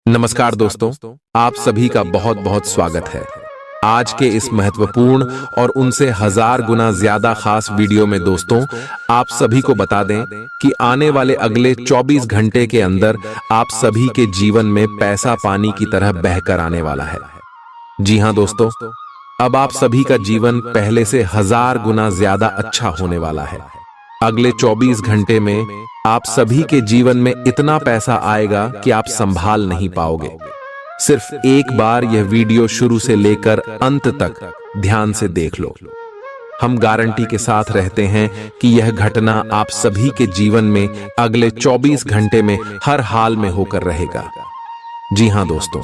नमस्कार दोस्तों, आप सभी का बहुत बहुत स्वागत है। आज के इस महत्वपूर्ण और उनसे 1000 गुना ज्यादा खास वीडियो में दोस्तों, आप सभी को बता दें कि आने वाले अगले 24 घंटे के अंदर आप सभी के जीवन में पैसा पानी की तरह बहकर आने वाला है। जी हां दोस्तों, अब आप सभी का जीवन पहले से 1000 गुना ज्यादा अच्छा होने वाला है। अगले 24 घंटे में आप सभी के जीवन में इतना पैसा आएगा कि आप संभाल नहीं पाओगे। सिर्फ एक बार यह वीडियो शुरू से लेकर अंत तक ध्यान से देख लो। हम गारंटी के साथ रहते हैं कि यह घटना आप सभी के जीवन में अगले 24 घंटे में हर हाल में होकर रहेगा। जी हां दोस्तों,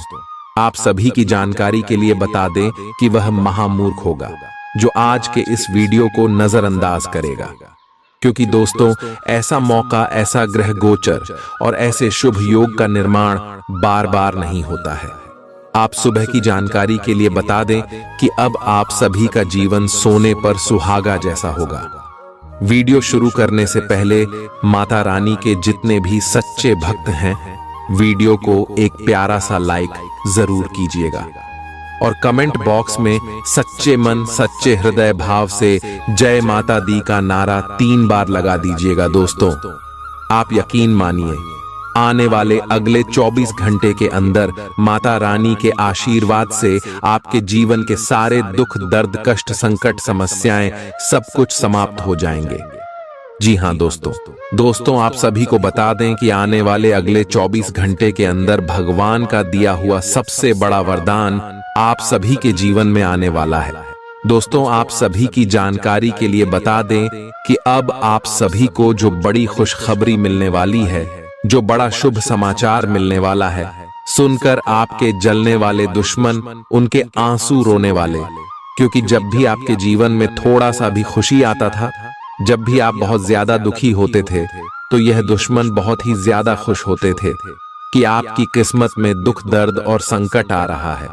आप सभी की जानकारी के लिए बता दें कि वह महामूर्ख होगा जो आज के इस वीडियो को नजरअंदाज करेगा, क्योंकि दोस्तों ऐसा मौका, ऐसा ग्रह गोचर और ऐसे शुभ योग का निर्माण बार बार नहीं होता है। आप सुबह की जानकारी के लिए बता दें कि अब आप सभी का जीवन सोने पर सुहागा जैसा होगा। वीडियो शुरू करने से पहले माता रानी के जितने भी सच्चे भक्त हैं, वीडियो को एक प्यारा सा लाइक जरूर कीजिएगा और कमेंट बॉक्स में सच्चे मन सच्चे हृदय भाव से जय माता दी का नारा 3 बार लगा दीजिएगा। दोस्तों आप यकीन मानिए, आने वाले अगले 24 घंटे के अंदर माता रानी के आशीर्वाद से आपके जीवन के सारे दुख, दर्द, कष्ट, संकट, समस्याएं सब कुछ समाप्त हो जाएंगे। जी हां दोस्तों आप सभी को बता दें कि आने वाले अगले 24 घंटे के अंदर भगवान का दिया हुआ सबसे बड़ा वरदान आप सभी के जीवन में आने वाला है। दोस्तों आप सभी की जानकारी के लिए बता दें कि अब आप सभी को जो बड़ी खुशखबरी मिलने वाली है, जो बड़ा शुभ समाचार मिलने वाला है, सुनकर आपके जलने वाले दुश्मन उनके आंसू रोने वाले, क्योंकि जब भी आपके जीवन में थोड़ा सा भी खुशी आता था, जब भी आप बहुत ज्यादा दुखी होते थे, तो यह दुश्मन बहुत ही ज्यादा खुश होते थे कि आपकी किस्मत में दुख, दर्द और संकट आ रहा है।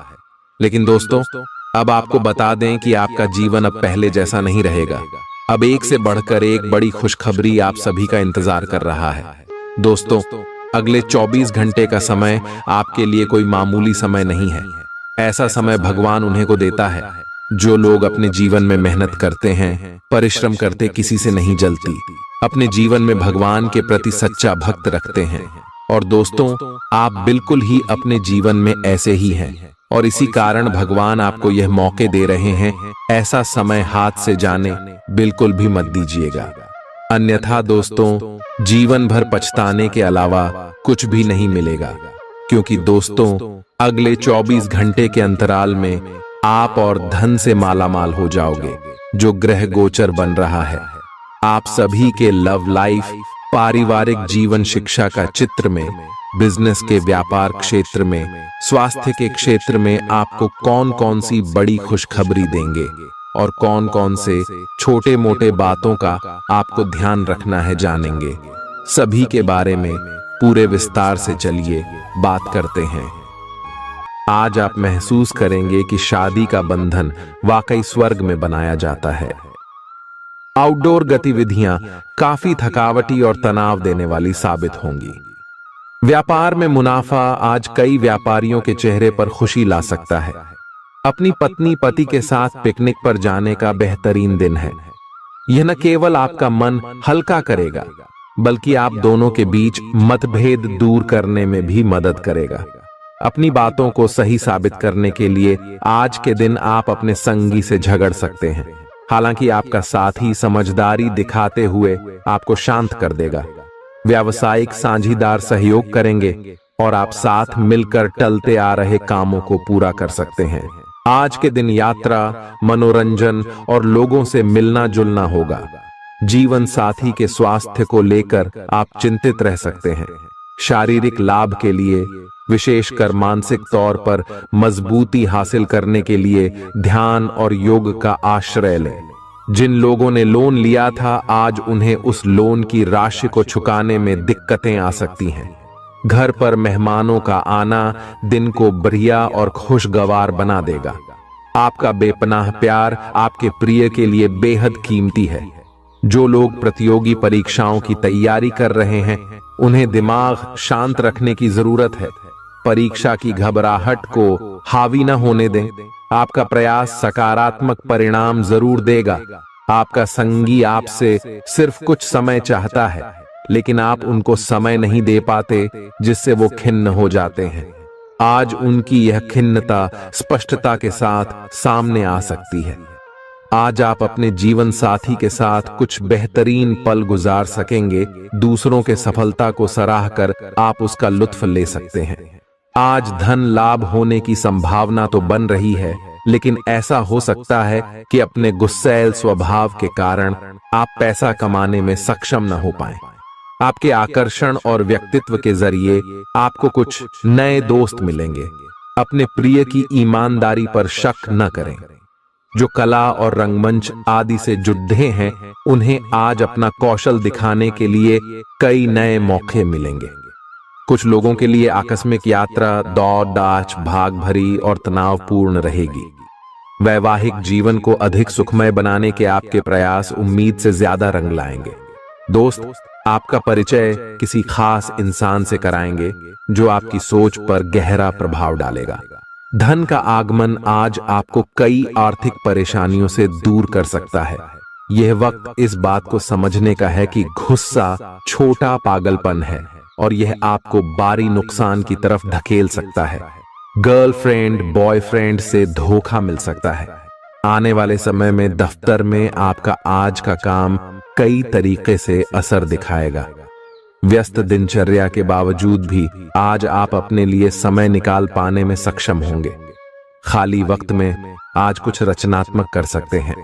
लेकिन दोस्तों अब आपको बता दें कि आपका जीवन अब पहले जैसा नहीं रहेगा। अब एक से बढ़कर एक बड़ी खुशखबरी आप सभी का इंतजार कर रहा है। दोस्तों अगले 24 घंटे का समय आपके लिए कोई मामूली समय नहीं है। ऐसा समय भगवान उन्हें को देता है जो लोग अपने जीवन में मेहनत करते हैं, परिश्रम करते, किसी से नहीं जलती, अपने जीवन में भगवान के प्रति सच्चा भक्त रखते हैं। और दोस्तों आप बिल्कुल ही अपने जीवन में ऐसे ही हैं और इसी कारण भगवान आपको यह मौके दे रहे हैं। ऐसा समय हाथ से जाने बिल्कुल भी मत दीजिएगा, अन्यथा दोस्तों जीवन भर पछताने के अलावा कुछ भी नहीं मिलेगा। क्योंकि दोस्तों अगले 24 घंटे के अंतराल में आप और धन से मालामाल हो जाओगे, जो ग्रह गोचर बन रहा है। आप सभी के लव लाइफ, पारिवारिक जीवन, शिक्षा का चित्र में, बिजनेस के व्यापार क्षेत्र में, स्वास्थ्य के क्षेत्र में आपको कौन कौन सी बड़ी खुशखबरी देंगे और कौन कौन से छोटे मोटे बातों का आपको ध्यान रखना है, जानेंगे। सभी के बारे में पूरे विस्तार से चलिए बात करते हैं। आज आप महसूस करेंगे कि शादी का बंधन वाकई स्वर्ग में बनाया जाता है। आउटडोर गतिविधियां काफी थकावटी और तनाव देने वाली साबित होंगी। व्यापार में मुनाफा आज कई व्यापारियों के चेहरे पर खुशी ला सकता है। अपनी पत्नी पति के साथ पिकनिक पर जाने का बेहतरीन दिन है। यह न केवल आपका मन हल्का करेगा, बल्कि आप दोनों के बीच मतभेद दूर करने में भी मदद करेगा। अपनी बातों को सही साबित करने के लिए आज के दिन आप अपने संगी से झगड़ सकते हैं। हालांकि आपका साथी समझदारी दिखाते हुए आपको शांत कर देगा। व्यावसायिक साझीदार सहयोग करेंगे और आप साथ मिलकर टलते आ रहे कामों को पूरा कर सकते हैं। आज के दिन यात्रा, मनोरंजन और लोगों से मिलना जुलना होगा। जीवन साथी के स्वास्थ्य को लेकर आप चिंतित रह सकते हैं। शारीरिक लाभ के लिए, विशेषकर मानसिक तौर पर मजबूती हासिल करने के लिए ध्यान और योग का आश्रय लें। जिन लोगों ने लोन लिया था, आज उन्हें उस लोन की राशि को चुकाने में दिक्कतें आ सकती हैं। घर पर मेहमानों का आना दिन को बढ़िया और खुशगवार बना देगा। आपका बेपनाह प्यार आपके प्रिय के लिए बेहद कीमती है। जो लोग प्रतियोगी परीक्षाओं की तैयारी कर रहे हैं, उन्हें दिमाग शांत रखने की जरूरत है। परीक्षा की घबराहट को हावी न होने दें। आपका प्रयास सकारात्मक परिणाम जरूर देगा। आपका संगी आपसे सिर्फ कुछ समय चाहता है, लेकिन आप उनको समय नहीं दे पाते, जिससे वो खिन्न हो जाते हैं। आज उनकी यह खिन्नता स्पष्टता के साथ सामने आ सकती है। आज आप अपने जीवन साथी के साथ कुछ बेहतरीन पल गुजार सकेंगे। दूसरों के सफलता को सराहकर आप उसका लुत्फ ले सकते हैं। आज धन लाभ होने की संभावना तो बन रही है, लेकिन ऐसा हो सकता है कि अपने गुस्सैल स्वभाव के कारण आप पैसा कमाने में सक्षम न हो पाएं। आपके आकर्षण और व्यक्तित्व के जरिए आपको कुछ नए दोस्त मिलेंगे। अपने प्रिय की ईमानदारी पर शक न करें। जो कला और रंगमंच आदि से जुड़े हैं, उन्हें आज अपना कौशल दिखाने के लिए कई नए मौके मिलेंगे। कुछ लोगों के लिए आकस्मिक यात्रा दौड़ दाच भाग भरी और तनावपूर्ण रहेगी। वैवाहिक जीवन को अधिक सुखमय बनाने के आपके प्रयास उम्मीद से ज्यादा रंग लाएंगे। दोस्त आपका परिचय किसी खास इंसान से कराएंगे, जो आपकी सोच पर गहरा प्रभाव डालेगा। धन का आगमन आज आपको कई आर्थिक परेशानियों से दूर कर सकता है। यह वक्त इस बात को समझने का है कि गुस्सा छोटा पागलपन है और यह आपको भारी नुकसान की तरफ धकेल सकता है। गर्लफ्रेंड बॉयफ्रेंड से धोखा मिल सकता है। आने वाले समय में दफ्तर में आपका आज का काम कई तरीके से असर दिखाएगा। व्यस्त दिनचर्या के बावजूद भी आज आप अपने लिए समय निकाल पाने में सक्षम होंगे। खाली वक्त में आज कुछ रचनात्मक कर सकते हैं।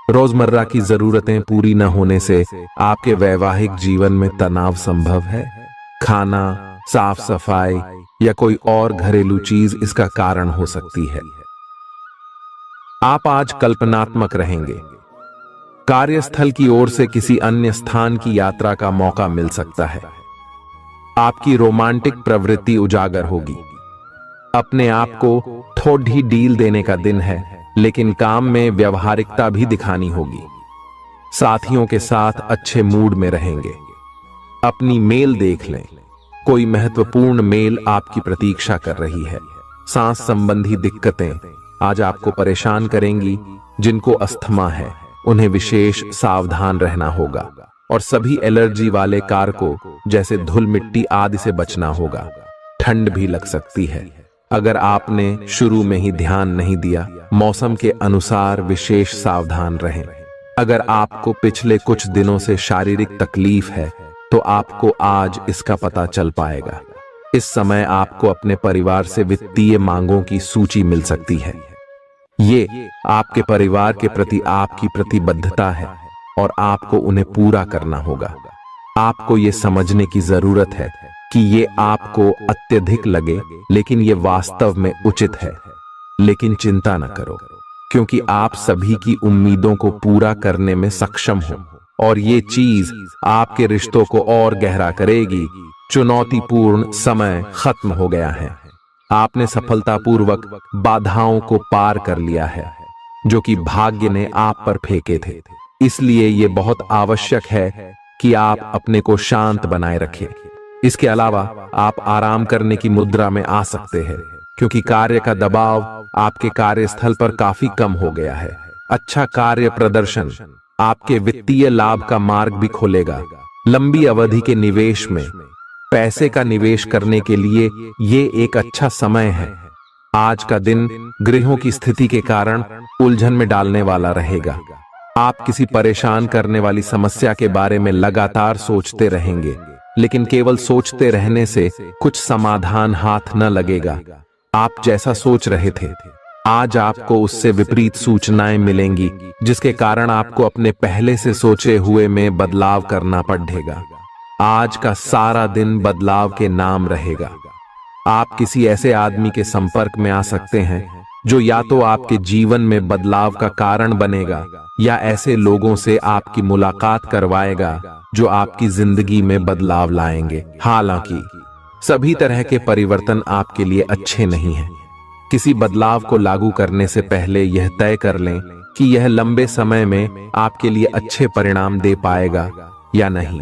रोजमर्रा की जरूरतें पूरी न होने से आपके वैवाहिक जीवन में तनाव संभव है। खाना, साफ सफाई या कोई और घरेलू चीज इसका कारण हो सकती है। आप आज कल्पनात्मक रहेंगे। कार्यस्थल की ओर से किसी अन्य स्थान की यात्रा का मौका मिल सकता है। आपकी रोमांटिक प्रवृत्ति उजागर होगी। अपने आप को थोड़ी डील देने का दिन है, लेकिन काम में व्यवहारिकता भी दिखानी होगी। साथियों के साथ अच्छे मूड में रहेंगे। अपनी मेल देख लें। कोई महत्वपूर्ण मेल आपकी प्रतीक्षा कर रही है। सांस संबंधी दिक्कतें आज आपको परेशान करेंगी। जिनको अस्थमा है, उन्हें विशेष सावधान रहना होगा और सभी एलर्जी वाले कारकों जैसे धूल मिट्टी आदि से बचना होगा। ठंड भी लग सकती है। अगर आपने शुरू में ही ध्यान नहीं दिया, मौसम के अनुसार विशेष सावधान रहें। अगर आपको पिछले कुछ दिनों से शारीरिक तकलीफ है, तो आपको आज इसका पता चल पाएगा। इस समय आपको अपने परिवार से वित्तीय मांगों की सूची मिल सकती है। ये आपके परिवार के प्रति आपकी प्रतिबद्धता है और आपको उन्हें पूरा करना होगा। आपको ये समझने की जरूरत है कि ये आपको अत्यधिक लगे, लेकिन ये वास्तव में उचित है। लेकिन चिंता न करो, क्योंकि आप सभी की उम्मीदों को पूरा करने में सक्षम हो और ये चीज आपके रिश्तों को और गहरा करेगी। चुनौतीपूर्ण समय खत्म हो गया है। आपने सफलतापूर्वक बाधाओं को पार कर लिया है, जो कि भाग्य ने आप पर फेंके थे। इसलिए ये बहुत आवश्यक है कि आप अपने को शांत बनाए रखें। इसके अलावा आप आराम करने की मुद्रा में आ सकते हैं, क्योंकि कार्य का दबाव आपके कार्यस्थल पर काफी कम हो गया है। अच्छा कार्य प्रदर्शन आपके वित्तीय लाभ का मार्ग भी खोलेगा। लंबी अवधि के निवेश में पैसे का निवेश करने के लिए ये एक अच्छा समय है। आज का दिन ग्रहों की स्थिति के कारण उलझन में डालने वाला रहेगा। आप किसी परेशान करने वाली समस्या के बारे में लगातार सोचते रहेंगे, लेकिन केवल सोचते रहने से कुछ समाधान हाथ न लगेगा। आप जैसा सोच रहे थे, आज आपको उससे विपरीत सूचनाएं मिलेंगी, जिसके कारण आपको अपने पहले से सोचे हुए में बदलाव करना पड़ेगा। आज का सारा दिन बदलाव के नाम रहेगा। आप किसी ऐसे आदमी के संपर्क में आ सकते हैं जो या तो आपके जीवन में बदलाव का कारण बनेगा, या ऐसे लोगों से आपकी मुलाकात करवाएगा जो आपकी जिंदगी में बदलाव लाएंगे। हालांकि सभी तरह के परिवर्तन आपके लिए अच्छे नहीं हैं। किसी बदलाव को लागू करने से पहले यह तय कर लें कि यह लंबे समय में आपके लिए अच्छे परिणाम दे पाएगा या नहीं।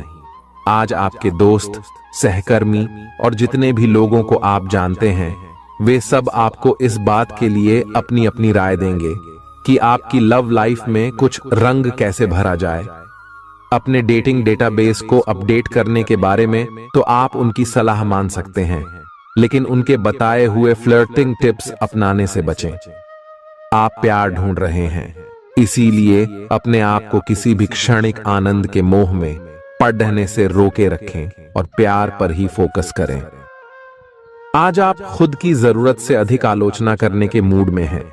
आज आपके दोस्त सहकर्मी और जितने भी लोगों को आप जानते हैं, वे सब आपको इस बात के लिए अपनी अपनी राय देंगे कि आपकी लव लाइफ में कुछ रंग कैसे भरा जाए। अपने डेटिंग डेटाबेस को अपडेट करने के बारे में तो आप उनकी सलाह मान सकते हैं, लेकिन उनके बताए हुए फ्लर्टिंग टिप्स अपनाने से बचें। आप प्यार ढूंढ रहे हैं, इसीलिए अपने आप को किसी भी क्षणिक आनंद के मोह में पड़ने से रोके रखें और प्यार पर ही फोकस करें। आज आप खुद की जरूरत से अधिक आलोचना करने के मूड में हैं।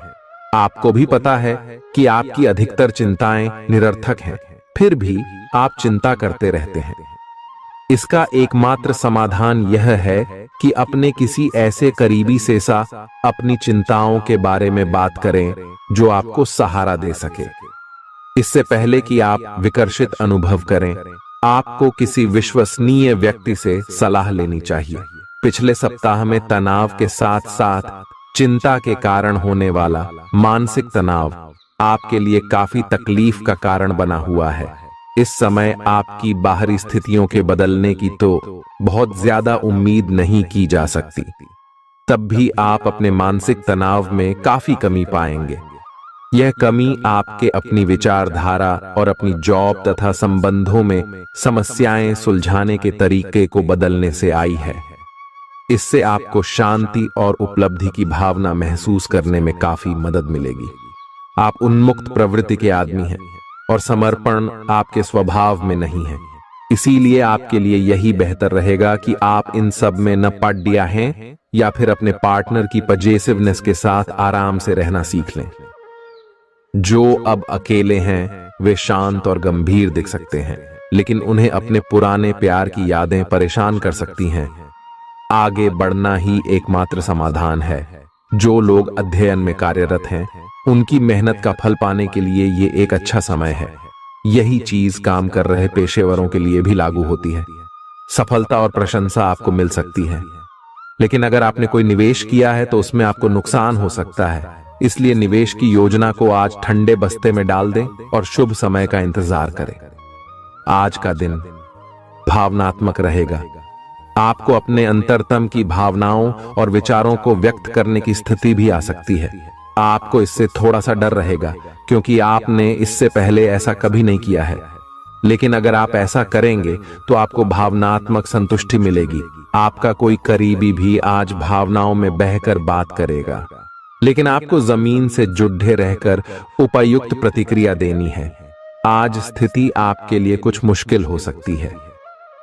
आपको भी पता है कि आपकी अधिकतर चिंताएं निरर्थक हैं, फिर भी आप चिंता करते रहते हैं। इसका एकमात्र समाधान यह है कि अपने किसी ऐसे करीबी से अपनी चिंताओं के बारे में बात करें जो आपको सहारा दे सके। इससे पहले कि आप विकर्षित अनुभव करें, आपको किसी विश्वसनीय व्यक्ति से सलाह लेनी चाहिए। पिछले सप्ताह में तनाव के साथ साथ चिंता के कारण होने वाला मानसिक तनाव आपके लिए काफी तकलीफ का कारण बना हुआ है। इस समय आपकी बाहरी स्थितियों के बदलने की तो बहुत ज्यादा उम्मीद नहीं की जा सकती, तब भी आप अपने मानसिक तनाव में काफी कमी पाएंगे। यह कमी आपके अपनी विचारधारा और अपनी जॉब तथा संबंधों में समस्याएं सुलझाने के तरीके को बदलने से आई है। इससे आपको शांति और उपलब्धि की भावना महसूस करने में काफी मदद मिलेगी। आप उन्मुक्त प्रवृत्ति के आदमी हैं और समर्पण आपके स्वभाव में नहीं है, इसीलिए आपके लिए यही बेहतर रहेगा कि आप इन सब में न पड़ गया हैं या फिर अपने पार्टनर की पजेसिवनेस के साथ आराम से रहना सीख लें। जो अब अकेले हैं वे शांत और गंभीर दिख सकते हैं, लेकिन उन्हें अपने पुराने प्यार की यादें परेशान कर सकती हैं। आगे बढ़ना ही एकमात्र समाधान है। जो लोग अध्ययन में कार्यरत हैं, उनकी मेहनत का फल पाने के लिए ये एक अच्छा समय है। यही चीज काम कर रहे पेशेवरों के लिए भी लागू होती है। सफलता और प्रशंसा आपको मिल सकती है, लेकिन अगर आपने कोई निवेश किया है तो उसमें आपको नुकसान हो सकता है। इसलिए निवेश की योजना को आज ठंडे बस्ते में डाल दें और शुभ समय का इंतजार करें। आज का दिन भावनात्मक रहेगा। आपको अपने अंतरतम की भावनाओं और विचारों को व्यक्त करने की स्थिति भी आ सकती है। आपको इससे थोड़ा सा डर रहेगा क्योंकि आपने इससे पहले ऐसा कभी नहीं किया है, लेकिन अगर आप ऐसा करेंगे तो आपको भावनात्मक संतुष्टि मिलेगी। आपका कोई करीबी भी आज भावनाओं में बहकर बात करेगा, लेकिन आपको जमीन से जुड़े रहकर उपयुक्त प्रतिक्रिया देनी है। आज स्थिति आपके लिए कुछ मुश्किल हो सकती है।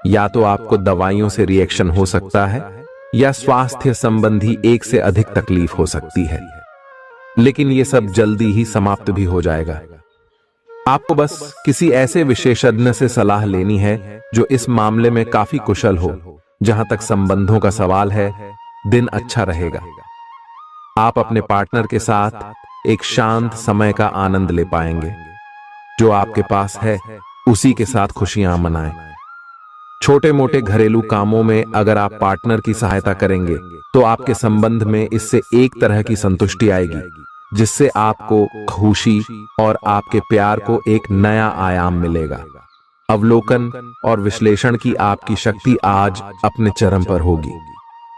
या तो आपको दवाइयों से रिएक्शन हो सकता है या स्वास्थ्य संबंधी एक से अधिक तकलीफ हो सकती है, लेकिन ये सब जल्दी ही समाप्त भी हो जाएगा। आपको बस किसी ऐसे विशेषज्ञ से सलाह लेनी है जो इस मामले में काफी कुशल हो। जहां तक संबंधों का सवाल है, दिन अच्छा रहेगा। आप अपने पार्टनर के साथ एक शांत समय का आनंद ले पाएंगे। जो आपके पास है उसी के साथ खुशियां मनाएं। छोटे मोटे घरेलू कामों में अगर आप पार्टनर की सहायता करेंगे तो आपके संबंध में इससे एक तरह की संतुष्टि आएगी, जिससे आपको खुशी और आपके प्यार को एक नया आयाम मिलेगा। अवलोकन और विश्लेषण की आपकी शक्ति आज अपने चरम पर होगी।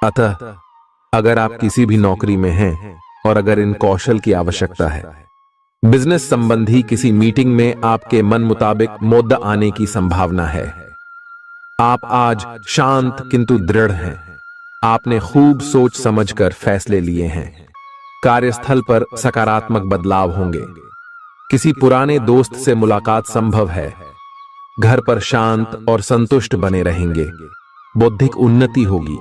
अतः अगर आप किसी भी नौकरी में हैं और अगर इन कौशल की आवश्यकता है, बिजनेस संबंधी किसी मीटिंग में आपके मन मुताबिक मुद्दा आने की संभावना है। आप आज शांत किंतु दृढ़ हैं। आपने खूब सोच समझकर फैसले लिए हैं। कार्यस्थल पर सकारात्मक बदलाव होंगे। किसी पुराने दोस्त से मुलाकात संभव है। घर पर शांत और संतुष्ट बने रहेंगे। बौद्धिक उन्नति होगी।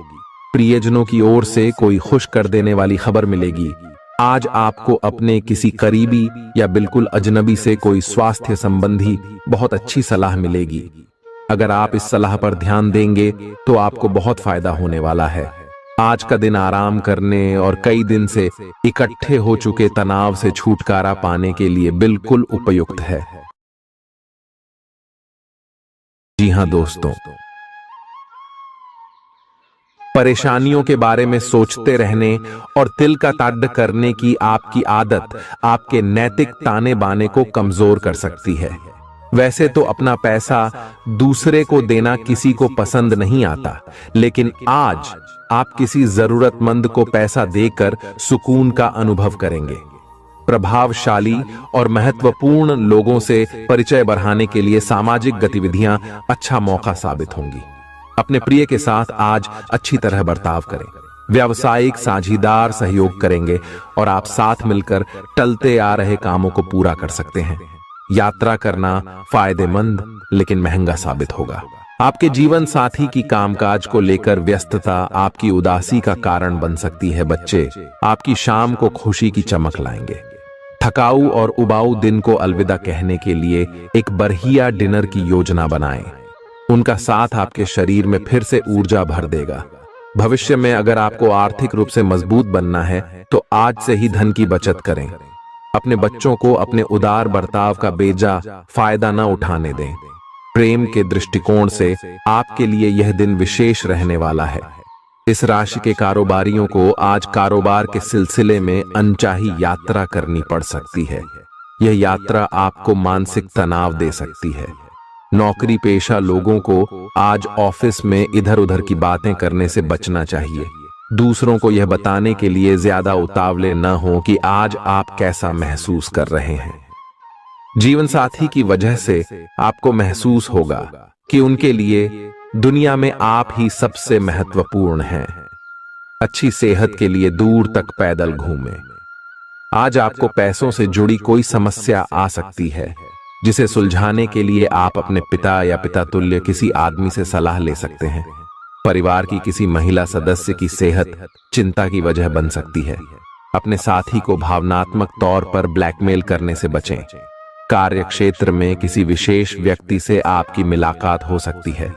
प्रियजनों की ओर से कोई खुश कर देने वाली खबर मिलेगी। आज आपको अपने किसी करीबी या बिल्कुल अजनबी से कोई स्वास्थ्य संबंधी बहुत अच्छी सलाह मिलेगी। अगर आप इस सलाह पर ध्यान देंगे तो आपको बहुत फायदा होने वाला है। आज का दिन आराम करने और कई दिन से इकट्ठे हो चुके तनाव से छुटकारा पाने के लिए बिल्कुल उपयुक्त है। जी हां दोस्तों, परेशानियों के बारे में सोचते रहने और तिल का ताड़ करने की आपकी आदत आपके नैतिक ताने बाने को कमजोर कर सकती है। वैसे तो अपना पैसा दूसरे को देना किसी को पसंद नहीं आता, लेकिन आज आप किसी जरूरतमंद को पैसा देकर सुकून का अनुभव करेंगे। प्रभावशाली और महत्वपूर्ण लोगों से परिचय बढ़ाने के लिए सामाजिक गतिविधियां अच्छा मौका साबित होंगी। अपने प्रिय के साथ आज अच्छी तरह बर्ताव करें। व्यावसायिक साझीदार सहयोग करेंगे और आप साथ मिलकर टलते आ रहे कामों को पूरा कर सकते हैं। यात्रा करना फायदेमंद लेकिन महंगा साबित होगा। आपके जीवन साथी की कामकाज को लेकर व्यस्तता आपकी उदासी का कारण बन सकती है। बच्चे आपकी शाम को खुशी की चमक लाएंगे। थकाऊ और उबाऊ दिन को अलविदा कहने के लिए एक बढ़िया डिनर की योजना बनाएं। उनका साथ आपके शरीर में फिर से ऊर्जा भर देगा। भविष्य में अगर आपको आर्थिक रूप से मजबूत बनना है तो आज से ही धन की बचत करें। अपने बच्चों को अपने उदार बर्ताव का बेजा फायदा न उठाने दें। प्रेम के दृष्टिकोण से आपके लिए यह दिन विशेष रहने वाला है। इस राशि के कारोबारियों को आज कारोबार के सिलसिले में अनचाही यात्रा करनी पड़ सकती है। यह यात्रा आपको मानसिक तनाव दे सकती है। नौकरी पेशा लोगों को आज ऑफिस में इधर उधर की बातें करने से बचना चाहिए। दूसरों को यह बताने के लिए ज्यादा उतावले न हो कि आज आप कैसा महसूस कर रहे हैं। जीवन साथी की वजह से आपको महसूस होगा कि उनके लिए दुनिया में आप ही सबसे महत्वपूर्ण हैं। अच्छी सेहत के लिए दूर तक पैदल घूमें। आज आपको पैसों से जुड़ी कोई समस्या आ सकती है, जिसे सुलझाने के लिए आप अपने पिता या पिता तुल्य किसी आदमी से सलाह ले सकते हैं। परिवार की किसी महिला सदस्य की सेहत चिंता की वजह बन सकती है। अपने साथी को भावनात्मक तौर पर ब्लैकमेल करने से बचें। कार्य क्षेत्र में किसी विशेष व्यक्ति से आपकी मुलाकात हो सकती है।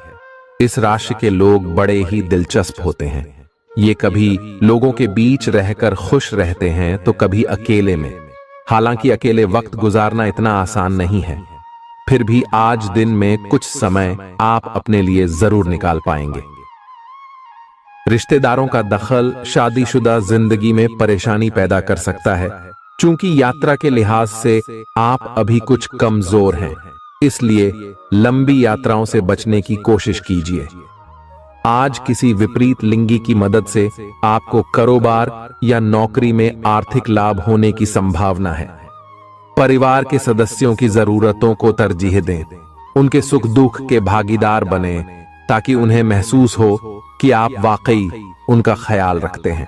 इस राशि के लोग बड़े ही दिलचस्प होते हैं। ये कभी लोगों के बीच रहकर खुश रहते हैं तो कभी अकेले में। हालांकि अकेले वक्त गुजारना इतना आसान नहीं है, फिर भी आज दिन में कुछ समय आप अपने लिए जरूर निकाल पाएंगे। रिश्तेदारों का दखल शादीशुदा जिंदगी में परेशानी पैदा कर सकता है। चूंकि यात्रा के लिहाज से आप अभी कुछ कमजोर हैं, इसलिए लंबी यात्राओं से बचने की कोशिश कीजिए। आज किसी विपरीत लिंगी की मदद से आपको कारोबार या नौकरी में आर्थिक लाभ होने की संभावना है। परिवार के सदस्यों की जरूरतों को तरजीह दें। उनके सुख दुख के भागीदार बने ताकि उन्हें महसूस हो कि आप वाकई उनका ख्याल रखते हैं।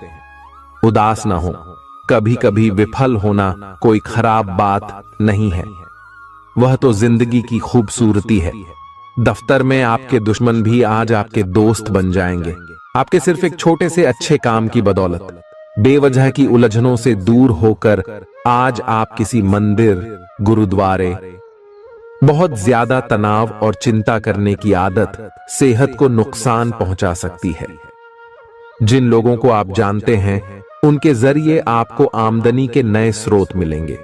उदास ना हो। कभी कभी विफल होना कोई खराब बात नहीं है, वह तो जिंदगी की खूबसूरती है। दफ्तर में आपके दुश्मन भी आज आपके दोस्त बन जाएंगे, आपके सिर्फ एक छोटे से अच्छे काम की बदौलत। बेवजह की उलझनों से दूर होकर आज आप किसी मंदिर, गुरुद्वारे। बहुत ज्यादा तनाव और चिंता करने की आदत सेहत को नुकसान पहुंचा सकती है। जिन लोगों को आप जानते हैं उनके जरिए आपको आमदनी के नए स्रोत मिलेंगे।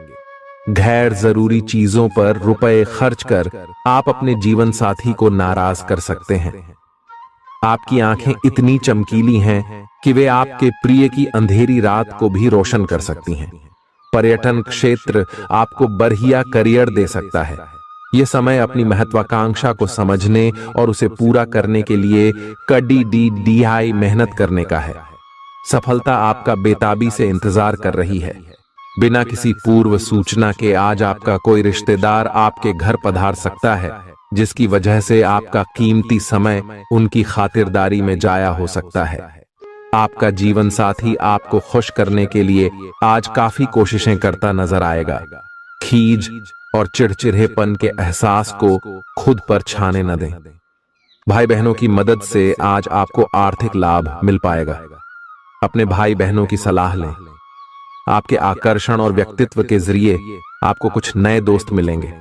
गैर जरूरी चीजों पर रुपए खर्च कर आप अपने जीवन साथी को नाराज कर सकते हैं। आपकी आंखें इतनी चमकीली हैं कि वे आपके प्रिय की अंधेरी रात को भी रोशन कर सकती हैं। पर्यटन क्षेत्र आपको बढ़िया करियर दे सकता है। यह समय अपनी महत्वाकांक्षा को समझने और उसे पूरा करने के लिए कड़ी मेहनत करने का है। सफलता आपका बेताबी से इंतजार कर रही है। बिना किसी पूर्व सूचना के आज आपका कोई रिश्तेदार आपके घर पधार सकता है, जिसकी वजह से आपका कीमती समय उनकी खातिरदारी में जाया हो सकता है। आपका जीवन साथी आपको खुश करने के लिए आज काफी कोशिशें करता नजर आएगा। खीज और चिड़चिड़ेपन के एहसास को खुद पर छाने न दें। भाई बहनों की मदद से आज आपको आर्थिक लाभ मिल पाएगा। अपने भाई बहनों की सलाह लें। आपके आकर्षण और व्यक्तित्व के जरिए आपको कुछ नए दोस्त मिलेंगे।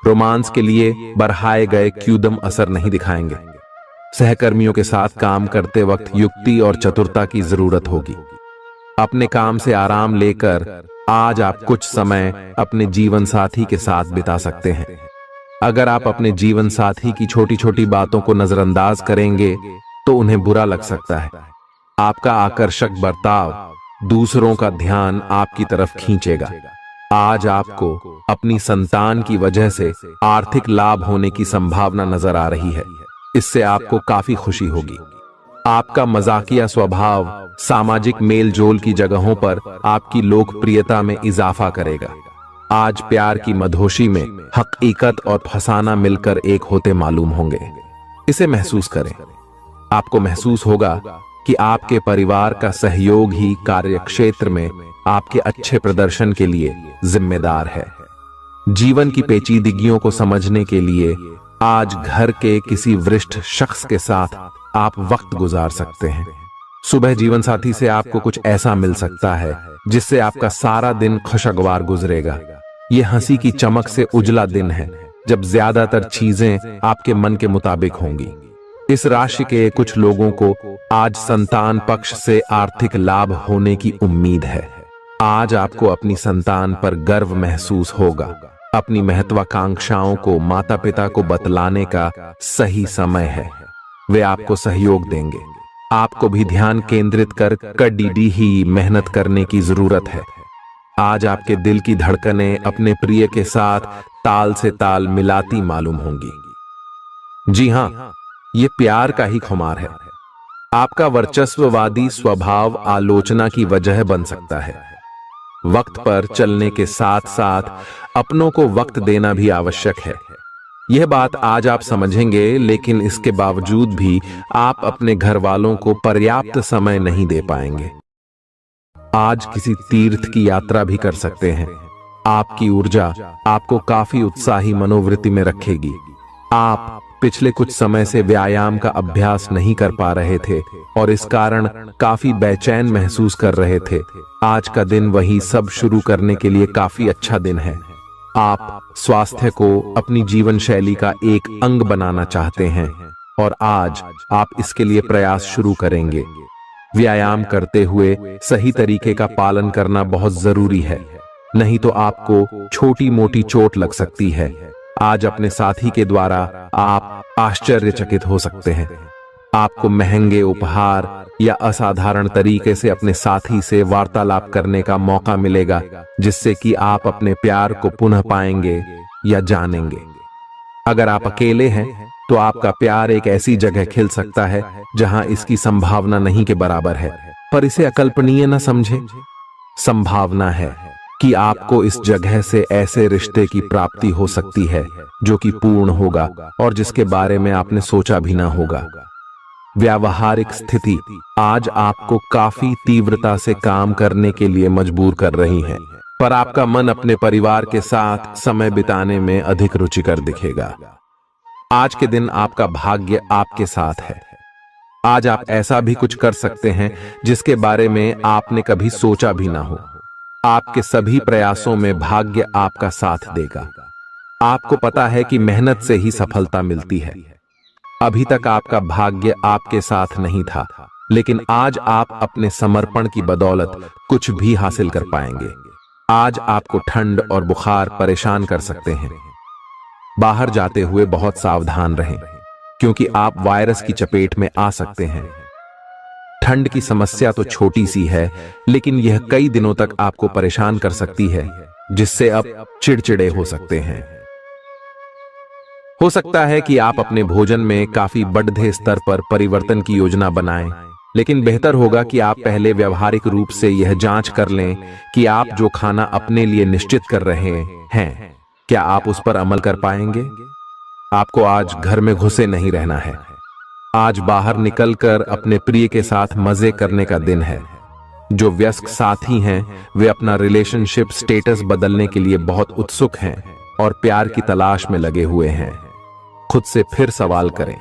रोमांस के लिए बढ़ाए गए क्यूदम असर नहीं दिखाएंगे। सहकर्मियों के साथ काम करते वक्त युक्ति और चतुरता की जरूरत होगी। अपने काम से आराम लेकर आज आप कुछ समय अपने जीवन साथी के साथ बिता सकते हैं। अगर आप अपने जीवन साथी की छोटी छोटी बातों को नजरअंदाज करेंगे तो उन्हें बुरा लग सकता है। आपका आकर्षक बर्ताव दूसरों का ध्यान आपकी तरफ खींचेगा। आज आपको अपनी संतान की वजह से आर्थिक लाभ होने की संभावना नजर आ रही है। इससे आपको काफी खुशी होगी। आपका मजाकिया स्वभाव सामाजिक मेलजोल की जगहों पर आपकी लोकप्रियता में इजाफा करेगा। आज प्यार की मधोशी में हकीकत और फसाना मिलकर एक होते मालूम होंगे। इसे महसूस करें। आपको महसूस होगा कि आपके परिवार का सहयोग ही कार्यक्षेत्र में आपके अच्छे प्रदर्शन के लिए जिम्मेदार है। जीवन की पेचीदगियों को समझने के लिए आज घर के किसी वरिष्ठ शख्स के साथ आप वक्त गुजार सकते हैं। सुबह जीवन साथी से आपको कुछ ऐसा मिल सकता है जिससे आपका सारा दिन खुशगवार गुजरेगा। यह हंसी की चमक से उजला दिन है जब ज्यादातर चीजें आपके मन के मुताबिक होंगी। इस राशि के कुछ लोगों को आज संतान पक्ष से आर्थिक लाभ होने की उम्मीद है। आज आपको अपनी संतान पर गर्व महसूस होगा। अपनी महत्वाकांक्षाओं को माता पिता को बतलाने का सही समय है। वे आपको सहयोग देंगे। आपको भी ध्यान केंद्रित कर कड़ी ही मेहनत करने की जरूरत है। आज आपके दिल की धड़कनें अपने प्रिय के साथ ताल से ताल मिलाती मालूम होंगी। जी हां, ये प्यार का ही खुमार है। आपका वर्चस्ववादी स्वभाव आलोचना की वजह बन सकता है। वक्त पर चलने के साथ साथ अपनों को वक्त देना भी आवश्यक है। यह बात आज आप समझेंगे, लेकिन इसके बावजूद भी आप अपने घर वालों को पर्याप्त समय नहीं दे पाएंगे। आज किसी तीर्थ की यात्रा भी कर सकते हैं। आपकी ऊर्जा आपको काफी उत्साही मनोवृत्ति में रखेगी। आप पिछले कुछ समय से व्यायाम का अभ्यास नहीं कर पा रहे थे और इस कारण काफी बेचैन महसूस कर रहे थे। आज का दिन वही सब शुरू करने के लिए काफी अच्छा दिन है। आप स्वास्थ्य को अपनी जीवन शैली का एक अंग बनाना चाहते हैं और आज आप इसके लिए प्रयास शुरू करेंगे। व्यायाम करते हुए सही तरीके का पालन करना बहुत जरूरी है, नहीं तो आपको छोटी मोटी चोट लग सकती है। आज अपने साथी के द्वारा आप आश्चर्यचकित हो सकते हैं। आपको महंगे उपहार या असाधारण तरीके से अपने साथी से वार्तालाप करने का मौका मिलेगा, जिससे कि आप अपने प्यार को पुनः पाएंगे या जानेंगे। अगर आप अकेले हैं तो आपका प्यार एक ऐसी जगह खिल सकता है जहां इसकी संभावना नहीं के बराबर है, पर इसे अकल्पनीय न समझें। संभावना है कि आपको इस जगह से ऐसे रिश्ते की प्राप्ति हो सकती है जो कि पूर्ण होगा और जिसके बारे में आपने सोचा भी ना होगा। व्यावहारिक स्थिति आज आपको काफी तीव्रता से काम करने के लिए मजबूर कर रही है, पर आपका मन अपने परिवार के साथ समय बिताने में अधिक रुचिकर दिखेगा। आज के दिन आपका भाग्य आपके साथ है। आज आप ऐसा भी कुछ कर सकते हैं जिसके बारे में आपने कभी सोचा भी ना हो। आपके सभी प्रयासों में भाग्य आपका साथ देगा। आपको पता है कि मेहनत से ही सफलता मिलती है। अभी तक आपका भाग्य आपके साथ नहीं था, लेकिन आज आप अपने समर्पण की बदौलत कुछ भी हासिल कर पाएंगे। आज आपको ठंड और बुखार परेशान कर सकते हैं। बाहर जाते हुए बहुत सावधान रहें, क्योंकि आप वायरस की चपेट में आ सकते हैं। ठंड की समस्या तो छोटी सी है, लेकिन यह कई दिनों तक आपको परेशान कर सकती है, जिससे अब चिड़चिड़े हो सकते हैं। हो सकता है कि आप अपने भोजन में काफी बढ़ते स्तर पर परिवर्तन की योजना बनाएं, लेकिन बेहतर होगा कि आप पहले व्यावहारिक रूप से यह जांच कर लें कि आप जो खाना अपने लिए निश्चित कर रहे हैं, क्या आप उस पर अमल कर पाएंगे। आपको आज घर में घुसे नहीं रहना है। आज बाहर निकलकर अपने प्रिय के साथ मजे करने का दिन है। जो व्यस्क साथी हैं, वे अपना रिलेशनशिप स्टेटस बदलने के लिए बहुत उत्सुक हैं और प्यार की तलाश में लगे हुए हैं। खुद से फिर सवाल करें,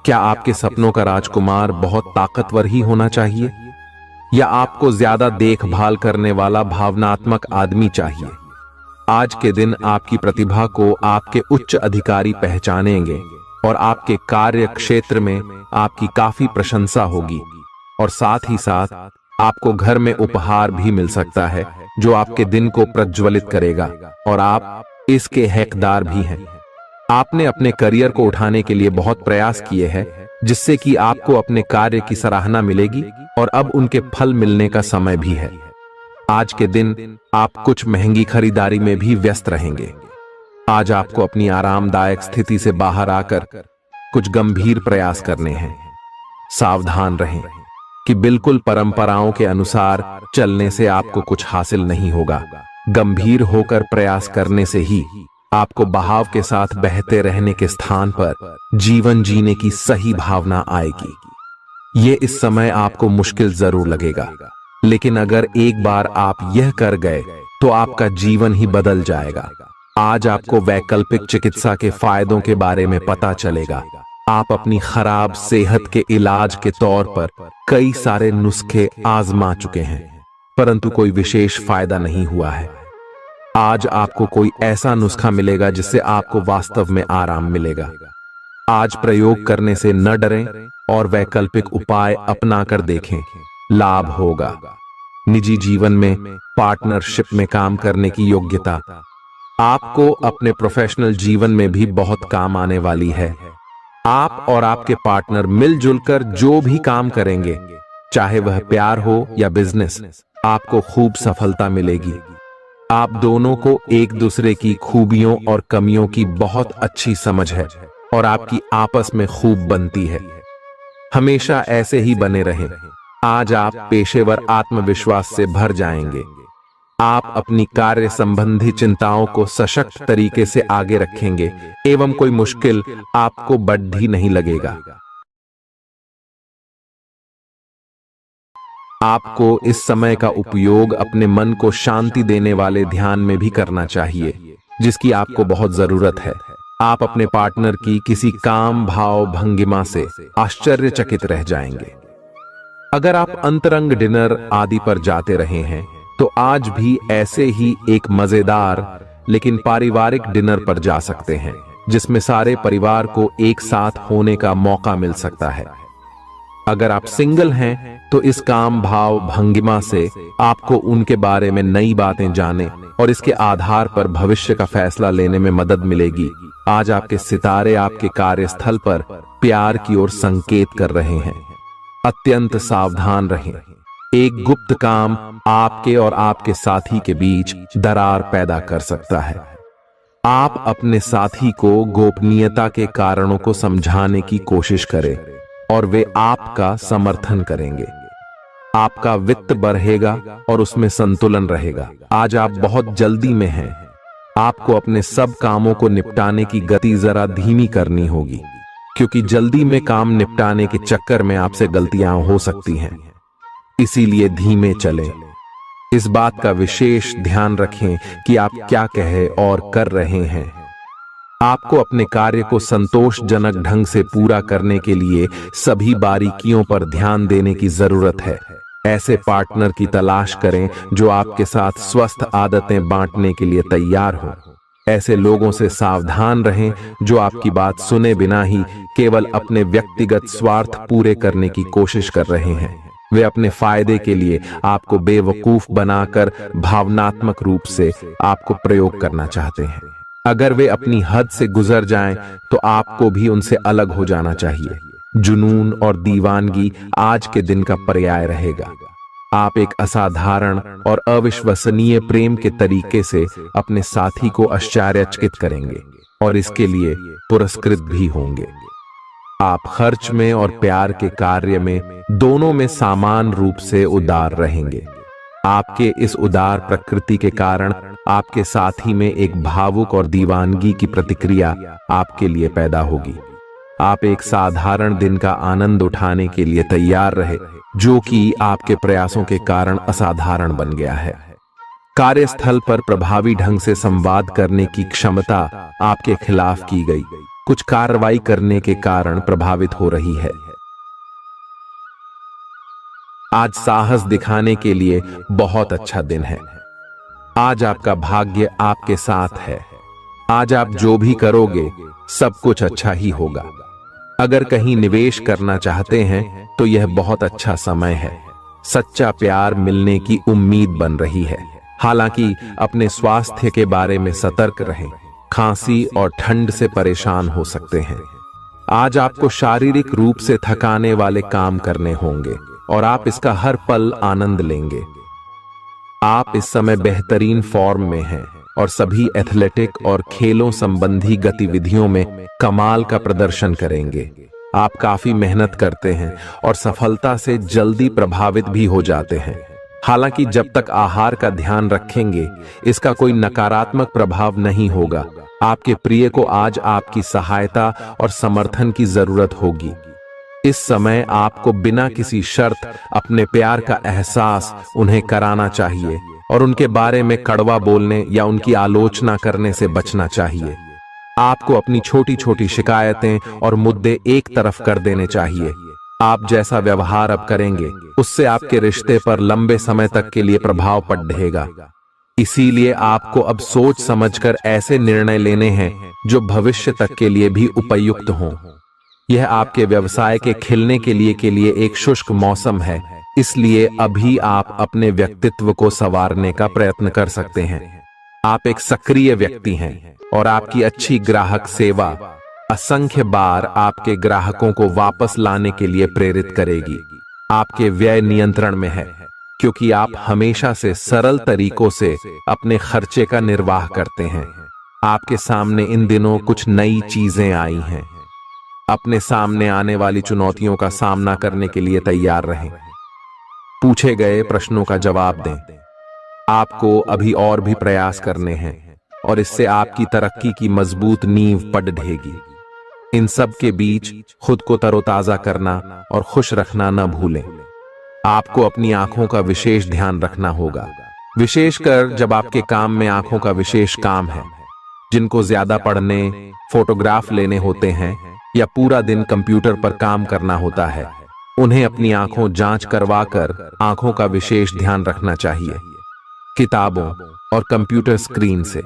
क्या आपके सपनों का राजकुमार बहुत ताकतवर ही होना चाहिए, या आपको ज्यादा देखभाल करने वाला भावनात्मक आदमी चाहिए। आज के दिन आपकी प्रतिभा को आपके उच्च अधिकारी पहचानेंगे और आपके कार्य क्षेत्र में आपकी काफी प्रशंसा होगी, और साथ ही साथ आपको घर में उपहार भी मिल सकता है जो आपके दिन को प्रज्वलित करेगा, और आप इसके हकदार भी हैं। आपने अपने करियर को उठाने के लिए बहुत प्रयास किए हैं, जिससे कि आपको अपने कार्य की सराहना मिलेगी और अब उनके फल मिलने का समय भी है। आज के दिन आप कुछ महंगी खरीदारी में भी व्यस्त रहेंगे। आज आपको अपनी आरामदायक स्थिति से बाहर आकर कुछ गंभीर प्रयास करने हैं। सावधान रहें कि बिल्कुल परंपराओं के अनुसार चलने से आपको कुछ हासिल नहीं होगा। गंभीर होकर प्रयास करने से ही आपको बहाव के साथ बहते रहने के स्थान पर जीवन जीने की सही भावना आएगी। ये इस समय आपको मुश्किल जरूर लगेगा, लेकिन अगर एक बार आप यह कर गए तो आपका जीवन ही बदल जाएगा। आज आपको वैकल्पिक चिकित्सा के फायदों के बारे में पता चलेगा। आप अपनी खराब सेहत के इलाज के तौर पर कई सारे नुस्खे आजमा चुके हैं, परंतु कोई विशेष फायदा नहीं हुआ है। आज आपको कोई ऐसा नुस्खा मिलेगा जिससे आपको वास्तव में आराम मिलेगा। आज प्रयोग करने से न डरें और वैकल्पिक उपाय अपना कर देखें, लाभ होगा। निजी जीवन में पार्टनरशिप में काम करने की योग्यता आपको अपने प्रोफेशनल जीवन में भी बहुत काम आने वाली है। आप और आपके पार्टनर मिलजुल कर जो भी काम करेंगे, चाहे वह प्यार हो या बिजनेस, आपको खूब सफलता मिलेगी। आप दोनों को एक दूसरे की खूबियों और कमियों की बहुत अच्छी समझ है और आपकी आपस में खूब बनती है। हमेशा ऐसे ही बने रहें। आज आप पेशेवर आत्मविश्वास से भर जाएंगे। आप अपनी कार्य संबंधी चिंताओं को सशक्त तरीके से आगे रखेंगे एवं कोई मुश्किल आपको बढ़ी नहीं लगेगा। आपको इस समय का उपयोग अपने मन को शांति देने वाले ध्यान में भी करना चाहिए, जिसकी आपको बहुत जरूरत है। आप अपने पार्टनर की किसी काम भाव भंगिमा से आश्चर्यचकित रह जाएंगे। अगर आप अंतरंग डिनर आदि पर जाते रहे हैं तो आज भी ऐसे ही एक मजेदार लेकिन पारिवारिक डिनर पर जा सकते हैं, जिसमें सारे परिवार को एक साथ होने का मौका मिल सकता है। अगर आप सिंगल हैं तो इस काम भाव भंगिमा से आपको उनके बारे में नई बातें जाने और इसके आधार पर भविष्य का फैसला लेने में मदद मिलेगी। आज आपके सितारे आपके कार्यस्थल पर प्यार की ओर संकेत कर रहे हैं। अत्यंत सावधान रहें। एक गुप्त काम आपके और आपके साथी के बीच दरार पैदा कर सकता है। आप अपने साथी को गोपनीयता के कारणों को समझाने की कोशिश करें और वे आपका समर्थन करेंगे। आपका वित्त बढ़ेगा और उसमें संतुलन रहेगा। आज आप बहुत जल्दी में हैं। आपको अपने सब कामों को निपटाने की गति जरा धीमी करनी होगी, क्योंकि जल्दी में काम निपटाने के चक्कर में आपसे गलतियां हो सकती हैं। इसीलिए धीमे चलें। इस बात का विशेष ध्यान रखें कि आप क्या कहे और कर रहे हैं। आपको अपने कार्य को संतोषजनक ढंग से पूरा करने के लिए सभी बारीकियों पर ध्यान देने की जरूरत है। ऐसे पार्टनर की तलाश करें जो आपके साथ स्वस्थ आदतें बांटने के लिए तैयार हो। ऐसे लोगों से सावधान रहें जो आपकी बात सुने बिना ही केवल अपने व्यक्तिगत स्वार्थ पूरे करने की कोशिश कर रहे हैं। वे अपने फायदे के लिए आपको बेवकूफ बनाकर भावनात्मक रूप से आपको प्रयोग करना चाहते हैं। अगर वे अपनी हद से गुजर जाएं, तो आपको भी उनसे अलग हो जाना चाहिए। जुनून और दीवानगी आज के दिन का पर्याय रहेगा। आप एक असाधारण और अविश्वसनीय प्रेम के तरीके से अपने साथी को आश्चर्यचकित करेंगे और इसके लिए पुरस्कृत भी होंगे। आप खर्च में और प्यार के कार्य में दोनों में समान रूप से उदार रहेंगे। आपके इस उदार प्रकृति के कारण आपके साथी में एक भावुक और दीवानगी की प्रतिक्रिया आपके लिए पैदा होगी। आप एक साधारण दिन का आनंद उठाने के लिए तैयार रहे, जो कि आपके प्रयासों के कारण असाधारण बन गया है। कार्यस्थल पर प्रभावी ढंग से संवाद करने की क्षमता आपके खिलाफ की गई कुछ कार्रवाई करने के कारण प्रभावित हो रही है। आज साहस दिखाने के लिए बहुत अच्छा दिन है। आज आपका भाग्य आपके साथ है। आज आप जो भी करोगे सब कुछ अच्छा ही होगा। अगर कहीं निवेश करना चाहते हैं तो यह बहुत अच्छा समय है। सच्चा प्यार मिलने की उम्मीद बन रही है। हालांकि अपने स्वास्थ्य के बारे में सतर्क रहें। खांसी और ठंड से परेशान हो सकते हैं। आज आपको शारीरिक रूप से थकाने वाले काम करने होंगे और आप इसका हर पल आनंद लेंगे। आप इस समय बेहतरीन फॉर्म में हैं और सभी एथलेटिक और खेलों संबंधी गतिविधियों में कमाल का प्रदर्शन करेंगे। आप काफी मेहनत करते हैं और सफलता से जल्दी प्रभावित भी हो जाते हैं। हालांकि जब तक आहार का ध्यान रखेंगे, इसका कोई नकारात्मक प्रभाव नहीं होगा। आपके प्रिय को आज आपकी सहायता और समर्थन की जरूरत होगी। इस समय आपको बिना किसी शर्त अपने प्यार का एहसास उन्हें कराना चाहिए और उनके बारे में कड़वा बोलने या उनकी आलोचना करने से बचना चाहिए। आपको अपनी छोटी छोटी शिकायतें और मुद्दे एक तरफ कर देने चाहिए। आप जैसा व्यवहार अब करेंगे, उससे आपके रिश्ते पर लंबे समय तक के लिए प्रभाव पड़ेगा। इसीलिए आपको अब सोच समझकर ऐसे निर्णय लेने हैं जो भविष्य तक के लिए भी उपयुक्त हों। यह आपके व्यवसाय के खिलने के लिए एक शुष्क मौसम है, इसलिए अभी आप अपने व्यक्तित्व को संवारने का प्रयत्न कर सकते हैं। आप एक सक्रिय व्यक्ति हैं और आपकी अच्छी ग्राहक सेवा असंख्य बार आपके ग्राहकों को वापस लाने के लिए प्रेरित करेगी। आपके व्यय नियंत्रण में है क्योंकि आप हमेशा से सरल तरीकों से अपने खर्चे का निर्वाह करते हैं। आपके सामने इन दिनों कुछ नई चीजें आई हैं। अपने सामने आने वाली चुनौतियों का सामना करने के लिए तैयार रहें। पूछे गए प्रश्नों का जवाब दें। आपको अभी और भी प्रयास करने हैं और इससे आपकी तरक्की की मजबूत नींव पड़ेगी। इन सब के बीच खुद को तरोताजा करना और खुश रखना न भूलें। आपको अपनी आंखों का विशेष ध्यान रखना होगा, विशेषकर जब आपके काम में आंखों का विशेष काम है। जिनको ज्यादा पढ़ने, फोटोग्राफ लेने होते हैं या पूरा दिन कंप्यूटर पर काम करना होता है, उन्हें अपनी आंखों जांच करवाकर आंखों का विशेष ध्यान रखना चाहिए। किताबों और कंप्यूटर स्क्रीन से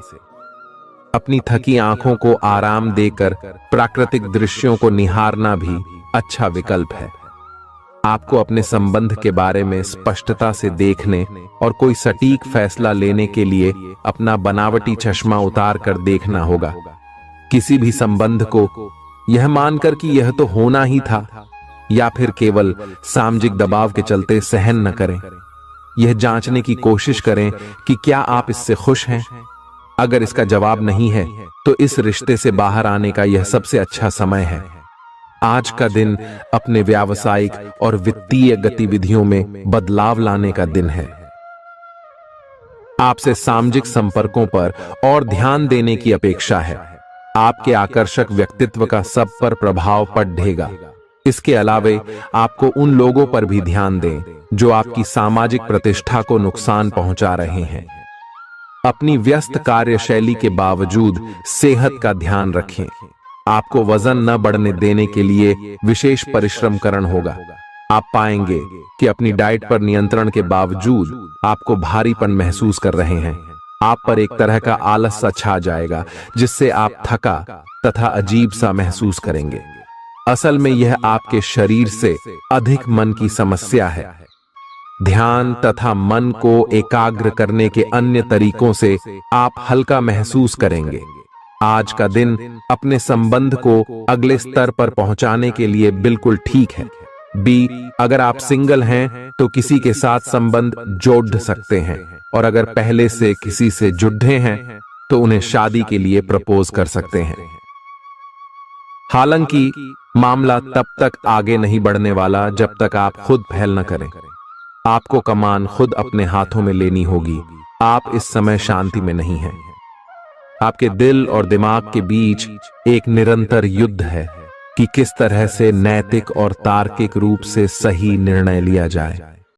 अपनी थकी आंखों को आराम देकर प्राकृतिक दृश्यों को निहारना भी अच्छा विकल्प है। आपको अपने संबंध के बारे में स्पष्टता से देखने और कोई सटीक फैसला लेने के लिए अपना बनावटी चश्मा उतार कर देखना होगा। किसी भी संबंध को यह मानकर कि यह तो होना ही था या फिर केवल सामाजिक दबाव के चलते सहन न करें। यह जांचने की कोशिश करें कि क्या आप इससे खुश हैं। अगर इसका जवाब नहीं है तो इस रिश्ते से बाहर आने का यह सबसे अच्छा समय है। आज का दिन अपने व्यावसायिक और वित्तीय गतिविधियों में बदलाव लाने का दिन है। आपसे सामाजिक संपर्कों पर और ध्यान देने की अपेक्षा है। आपके आकर्षक व्यक्तित्व का सब पर प्रभाव पड़ेगा। इसके अलावे आपको उन लोगों पर भी ध्यान दें जो आपकी सामाजिक प्रतिष्ठा को नुकसान पहुंचा रहे हैं। अपनी व्यस्त कार्यशैली के बावजूद सेहत का ध्यान रखें। आपको वजन न बढ़ने देने के लिए विशेष परिश्रम करना होगा। आप पाएंगे कि अपनी डाइट पर नियंत्रण के बावजूद आपको भारीपन महसूस कर रहे हैं। आप पर एक तरह का आलस सा छा जाएगा जिससे आप थका तथा अजीब सा महसूस करेंगे। असल में यह आपके शरीर से अधिक मन की समस्या है। ध्यान तथा मन को एकाग्र करने के अन्य तरीकों से आप हल्का महसूस करेंगे। आज का दिन अपने संबंध को अगले स्तर पर पहुंचाने के लिए बिल्कुल ठीक है। अगर आप सिंगल हैं तो किसी के साथ संबंध जोड़ सकते हैं और अगर पहले से किसी से जुड़े हैं तो उन्हें शादी के लिए प्रपोज कर सकते हैं। हालांकि मामला तब तक आगे नहीं बढ़ने वाला जब तक आप खुद पहल न करें। आपको कमान खुद अपने हाथों में लेनी होगी। आप इस समय शांति में नहीं हैं। आपके दिल और दिमाग के बीच एक निरंतर युद्ध है कि किस तरह से नैतिक और तार्किक रूप से सही निर्णय लिया जाए।